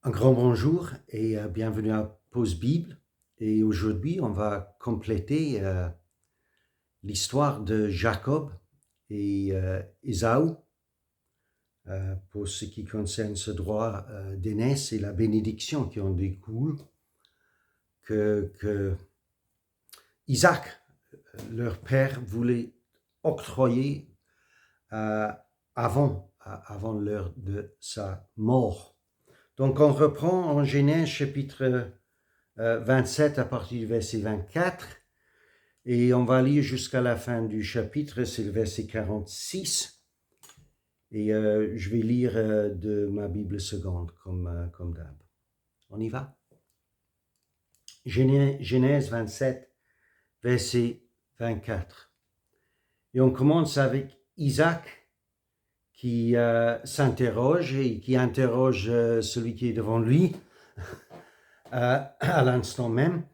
Un grand bonjour et bienvenue à Pause Bible. Et aujourd'hui, on va compléter l'histoire de Jacob et Ésaü pour ce qui concerne ce droit d'aînesse et la bénédiction qui en découle que Isaac, leur père, voulait octroyer euh, avant l'heure de sa mort. Donc on reprend en Genèse chapitre 27 à partir du verset 24 et on va lire jusqu'à la fin du chapitre, c'est le verset 46 et je vais lire de ma Bible seconde comme d'hab. On y va? Genèse 27, verset 24. Et on commence avec Isaac qui s'interroge et qui interroge celui qui est devant lui à l'instant même.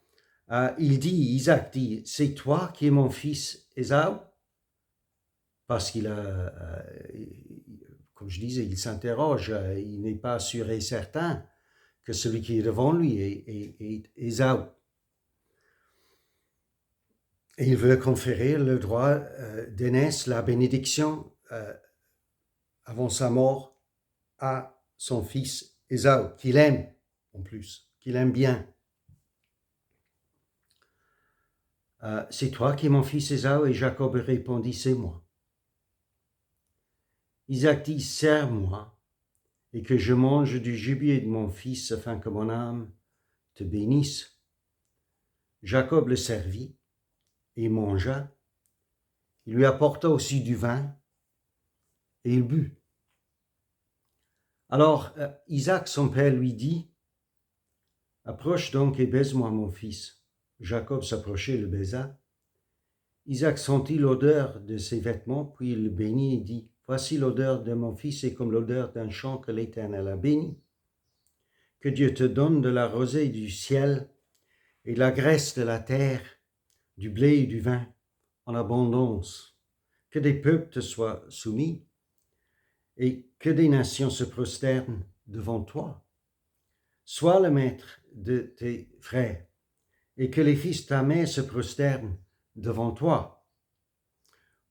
Isaac dit, c'est toi qui es mon fils Ésaü? Parce qu'il a, comme je disais, il s'interroge, il n'est pas sûr et certain que celui qui est devant lui est Ésaü. Et il veut conférer le droit d'aînesse, la bénédiction avant sa mort à son fils Ésaü, qu'il aime en plus, qu'il aime bien. C'est toi qui es mon fils Ésaü? Et Jacob répondit, c'est moi. Isaac dit, sers-moi et que je mange du gibier de mon fils afin que mon âme te bénisse. Jacob le servit et mangea. Il lui apporta aussi du vin et il but. Alors Isaac, son père, lui dit, approche donc et baise-moi mon fils. Jacob s'approchait et le baisa. Isaac sentit l'odeur de ses vêtements, puis il le bénit et dit, voici l'odeur de mon fils est comme l'odeur d'un champ que l'Éternel a béni. Que Dieu te donne de la rosée du ciel et de la graisse de la terre, du blé et du vin en abondance. Que des peuples te soient soumis et que des nations se prosternent devant toi. Sois le maître de tes frères et que les fils de ta mère se prosternent devant toi.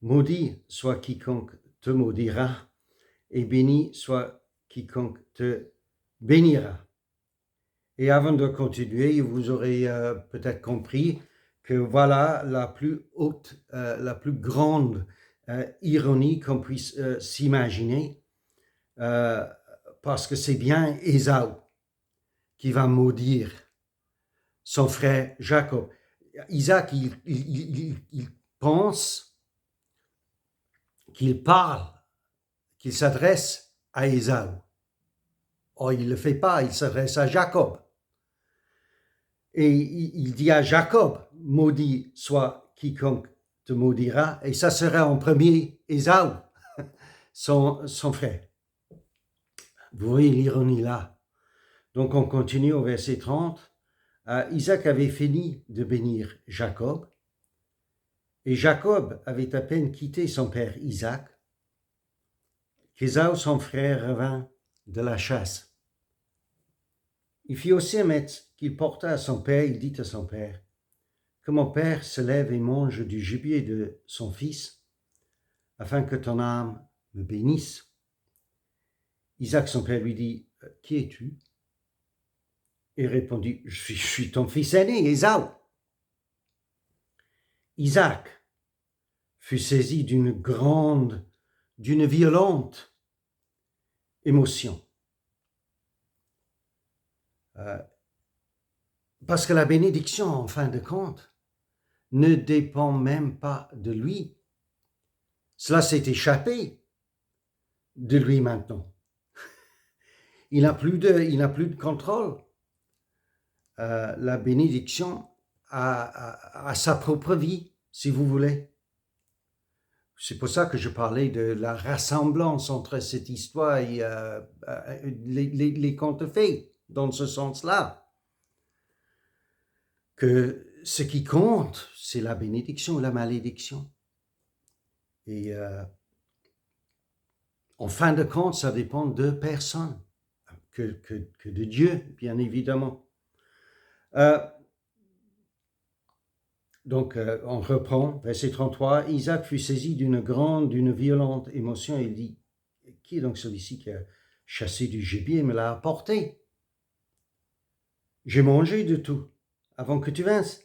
Maudit soit quiconque te maudira et béni soit quiconque te bénira. Et avant de continuer, vous aurez peut-être compris que voilà la plus haute, la plus grande ironie qu'on puisse s'imaginer, parce que c'est bien Ésaü qui va maudire son frère Jacob. Isaac, il pense qu'il parle, qu'il s'adresse à Ésaü. Or, il ne le fait pas, il s'adresse à Jacob. Et il dit à Jacob, maudit soit quiconque te maudira, et ça sera en premier Ésaü, son frère. Vous voyez l'ironie là. Donc on continue au verset 30. Isaac avait fini de bénir Jacob, et Jacob avait à peine quitté son père Isaac, qu'Ésaü, son frère, revint de la chasse. Il fit aussi un mets qu'il porta à son père, il dit à son père, que mon père se lève et mange du gibier de son fils, afin que ton âme me bénisse. Isaac, son père, lui dit, qui es-tu? Il répondit, je suis ton fils aîné, Ésaü. Isaac fut saisi d'une violente émotion. Parce que la bénédiction, en fin de compte, ne dépend même pas de lui. Cela s'est échappé de lui maintenant. Il n'a plus de contrôle. La bénédiction a sa propre vie, si vous voulez. C'est pour ça que je parlais de la ressemblance entre cette histoire et les contes faits, dans ce sens-là. Que ce qui compte, c'est la bénédiction ou la malédiction. Et en fin de compte, ça dépend de personnes. que de Dieu, bien évidemment. Donc, on reprend, verset 33, Isaac fut saisi d'une violente émotion et il dit, qui est donc celui-ci qui a chassé du gibier et me l'a apporté? J'ai mangé de tout avant que tu vinsses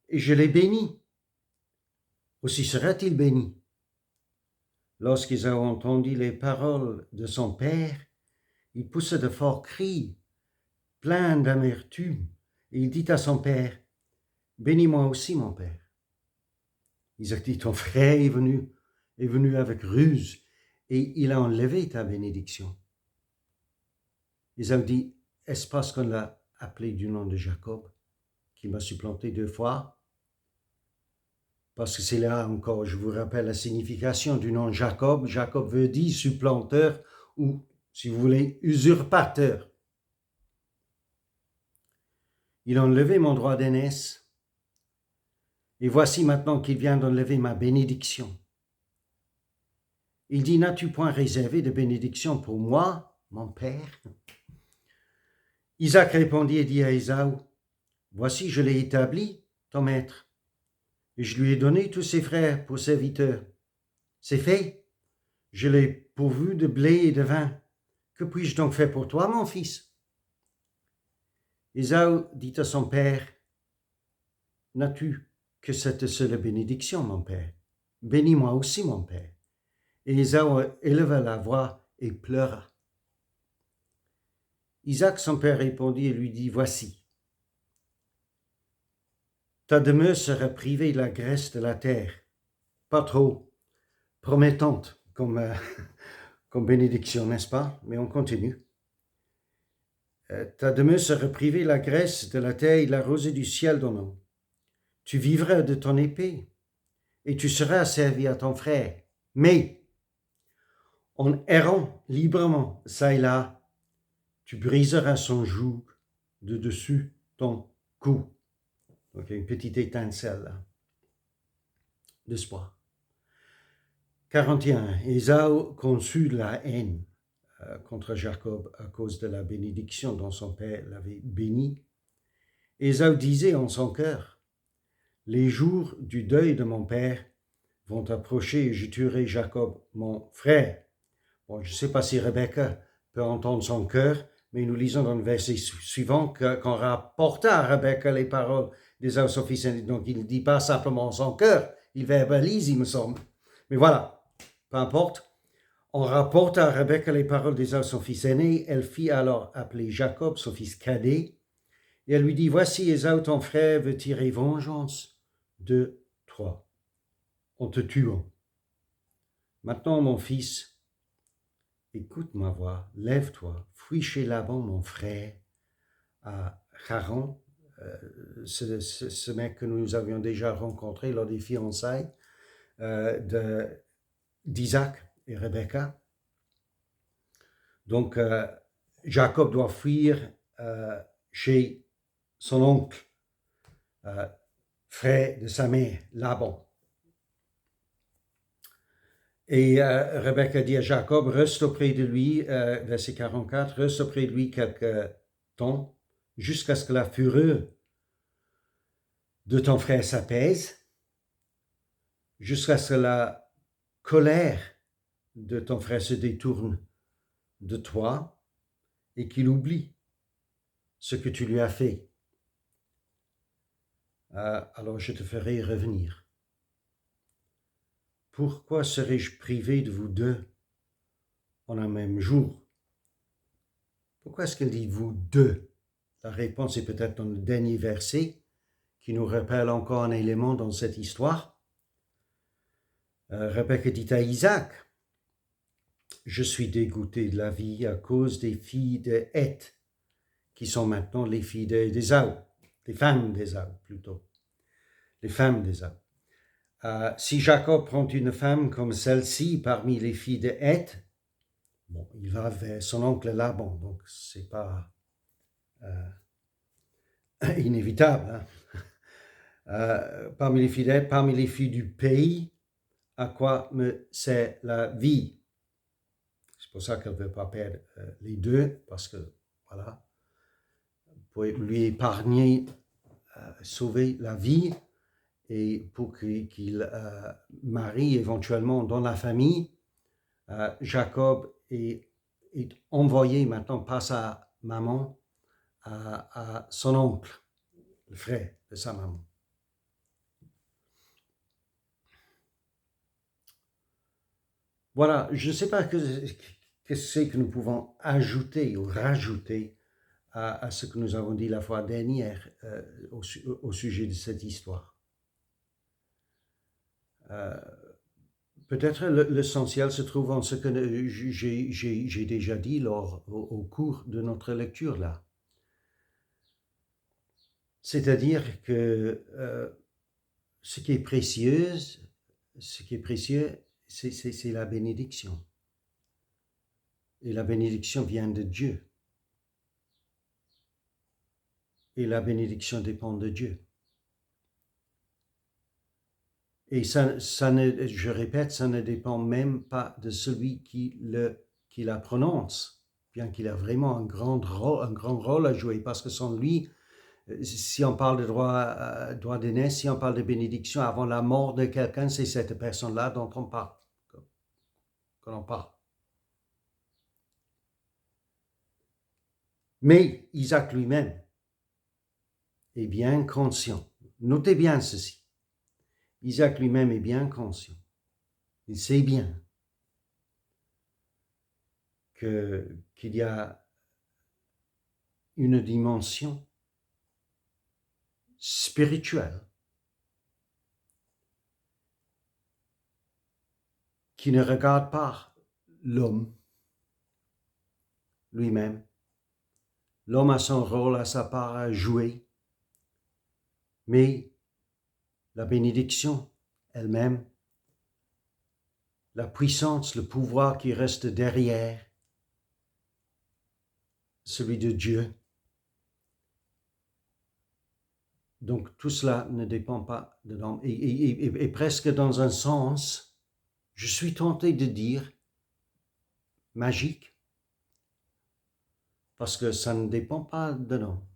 et je l'ai béni. Aussi sera-t-il béni. Lorsqu'ils ont entendu les paroles de son père, il poussa de forts cris, plein d'amertume, et il dit à son père, bénis-moi aussi, mon père. Isaac dit, ton frère est venu avec ruse, et il a enlevé ta bénédiction. Isaac dit, est-ce parce qu'on l'a appelé du nom de Jacob, qu'il m'a supplanté 2 fois? Parce que c'est là encore, je vous rappelle la signification du nom Jacob. Jacob veut dire supplanteur ou, si vous voulez, usurpateur. Il a enlevé mon droit d'aînesse, et voici maintenant qu'il vient d'enlever ma bénédiction. Il dit, n'as-tu point réservé de bénédiction pour moi, mon père? Isaac répondit et dit à Ésaü, voici, je l'ai établi, ton maître, et je lui ai donné tous ses frères pour serviteurs. C'est fait, je l'ai pourvu de blé et de vin. Que puis-je donc faire pour toi, mon fils? Ésaü dit à son père, n'as-tu que cette seule bénédiction, mon père? Bénis-moi aussi, mon père. Et Ésaü éleva la voix et pleura. Isaac, son père, répondit et lui dit, voici, ta demeure sera privée de la graisse de la terre, pas trop promettante comme bénédiction, n'est-ce pas? Mais on continue. Ta demeure sera privée de la graisse de la terre et de la rosée du ciel donnant. Tu vivras de ton épée, et tu seras servi à ton frère. Mais, en errant librement, ça et là, tu briseras son joug de dessus ton cou. Donc, il y a une petite étincelle là, d'espoir. 41. Ésaü conçut la haine contre Jacob à cause de la bénédiction dont son père l'avait béni. Ésaü disait en son cœur, les jours du deuil de mon père vont approcher et je tuerai Jacob, mon frère. Bon, je ne sais pas si Rebecca peut entendre son cœur, mais nous lisons dans le verset suivant qu'on rapporta à Rebecca les paroles d'Ésaü, son fils aîné. Donc, il ne dit pas simplement son cœur, il verbalise, il me semble. Mais voilà, peu importe. On rapporte à Rebecca les paroles d'Ésaü, son fils aîné. Elle fit alors appeler Jacob, son fils cadet, et elle lui dit, voici Ésaü, ton frère, veut tirer vengeance de toi, en te tuant. Maintenant, mon fils, écoute ma voix, lève-toi, fuis chez Laban, mon frère, à Haran, ce mec que nous avions déjà rencontré lors des fiançailles d'Isaac et Rebecca. Donc, Jacob doit fuir chez son oncle, frère de sa mère, Laban. Et Rebecca dit à Jacob, reste auprès de lui, verset 44, reste auprès de lui quelque temps, jusqu'à ce que la fureur de ton frère s'apaise, jusqu'à ce que la colère de ton frère se détourne de toi et qu'il oublie ce que tu lui as fait. Alors je te ferai revenir. Pourquoi serais-je privé de vous deux en un même jour? Pourquoi est-ce qu'elle dit vous deux? La réponse est peut-être dans le dernier verset qui nous rappelle encore un élément dans cette histoire. Rebecca dit à Isaac, je suis dégoûté de la vie à cause des filles de Heth, qui sont maintenant les filles d'Ésaü, les femmes d'Ésaü plutôt, les femmes d'Ésaü. Si Jacob prend une femme comme celle-ci parmi les filles de Heth, bon, il va vers son oncle Laban, donc c'est pas inévitable. Parmi les filles d'Heth, parmi les filles du pays, à quoi me sert la vie? C'est pour ça qu'elle ne veut pas perdre les deux, parce que voilà, pour lui épargner, sauver la vie et pour qu'il marie éventuellement dans la famille. Jacob est envoyé maintenant par sa maman à son oncle, le frère de sa maman. Voilà, je ne sais pas que c'est que nous pouvons ajouter ou rajouter à ce que nous avons dit la fois dernière au sujet de cette histoire. Peut-être l'essentiel se trouve en ce que j'ai déjà dit au cours de notre lecture là. C'est-à-dire que ce qui est précieux, c'est la bénédiction. Et la bénédiction vient de Dieu. Et la bénédiction dépend de Dieu. Et je répète, ça ne dépend même pas de celui qui la prononce, bien qu'il a vraiment un grand rôle à jouer, parce que sans lui, si on parle de droit d'aînesse, si on parle de bénédiction avant la mort de quelqu'un, c'est cette personne-là dont on parle, qu'on parle. Mais Isaac lui-même est bien conscient. Notez bien ceci. Isaac lui-même est bien conscient. Il sait bien qu'il y a une dimension spirituelle qui ne regarde pas l'homme lui-même. L'homme a son rôle, a sa part à jouer, mais la bénédiction elle-même, la puissance, le pouvoir qui reste derrière, celui de Dieu. Donc tout cela ne dépend pas de l'homme. Et presque dans un sens, je suis tenté de dire magique, parce que ça ne dépend pas de l'homme.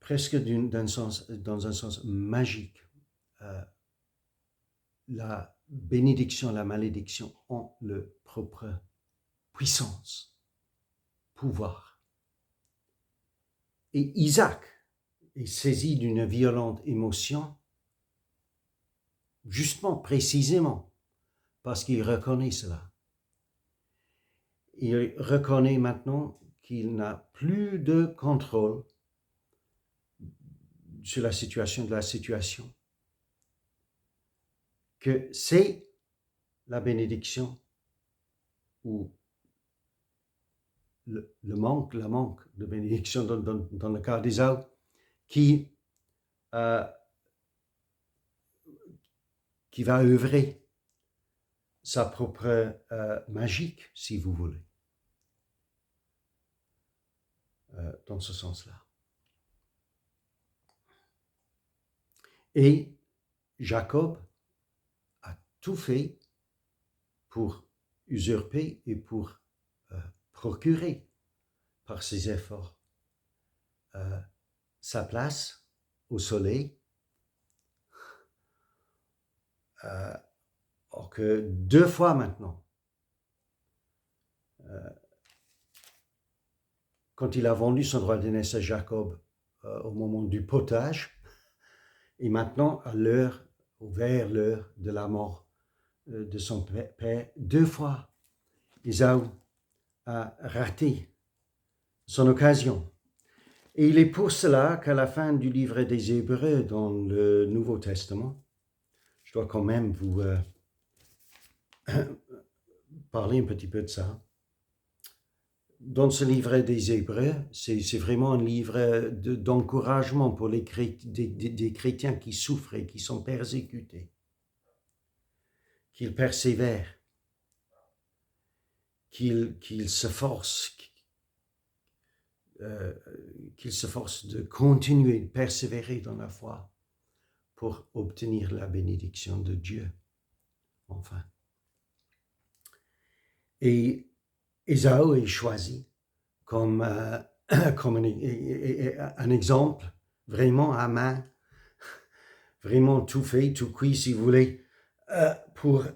Presque dans un sens magique. La bénédiction, la malédiction ont leur propre puissance, pouvoir. Et Isaac est saisi d'une violente émotion, justement, précisément, parce qu'il reconnaît cela. Il reconnaît maintenant qu'il n'a plus de contrôle sur la situation, que c'est la bénédiction ou la manque de bénédiction dans le cas d'Ésaü qui va œuvrer sa propre magique, si vous voulez, dans ce sens-là. Et Jacob a tout fait pour usurper et pour procurer par ses efforts sa place au soleil, or que 2 fois maintenant, quand il a vendu son droit d'aînesse à Jacob au moment du potage, et maintenant vers l'heure de la mort de son père, 2 fois, Ésaü a raté son occasion. Et il est pour cela qu'à la fin du livre des Hébreux dans le Nouveau Testament, je dois quand même vous parler un petit peu de ça. Dans ce livre des Hébreux, c'est vraiment un livre d'encouragement pour des chrétiens qui souffrent et qui sont persécutés, qu'ils persévèrent, qu'ils s'efforcent de continuer, de persévérer dans la foi pour obtenir la bénédiction de Dieu, enfin. Et Ésaü est choisi comme, comme un exemple, vraiment à main, vraiment tout fait, tout cuit, si vous voulez, pour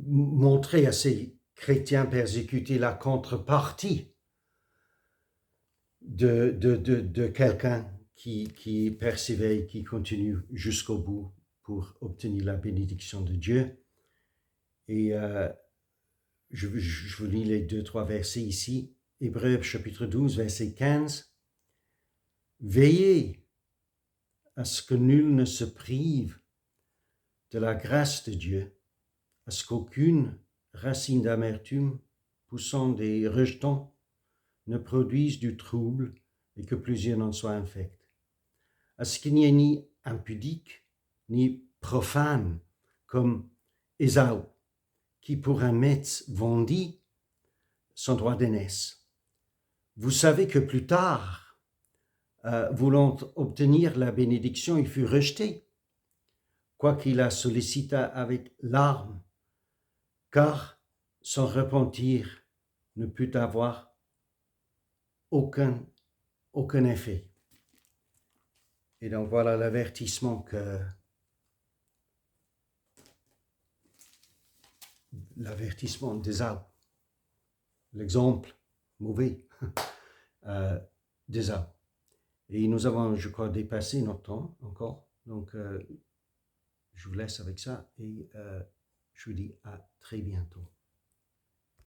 montrer à ces chrétiens persécutés la contrepartie de quelqu'un qui persévère, qui continue jusqu'au bout pour obtenir la bénédiction de Dieu. Et je vous lis les 2-3 versets ici. Hébreux chapitre 12, verset 15. Veillez à ce que nul ne se prive de la grâce de Dieu, à ce qu'aucune racine d'amertume poussant des rejetons ne produise du trouble et que plusieurs n'en soient infects. À ce qu'il n'y ait ni impudique, ni profane, comme Ésaü, qui pour un maître vendit son droit d'aînesse. Vous savez que plus tard, voulant obtenir la bénédiction, il fut rejeté, quoiqu'il la sollicita avec larmes, car son repentir ne put avoir aucun effet. Et donc voilà l'avertissement d'Ésaü, l'exemple mauvais d'Ésaü. Et nous avons, je crois, dépassé notre temps encore. Donc, je vous laisse avec ça et je vous dis à très bientôt.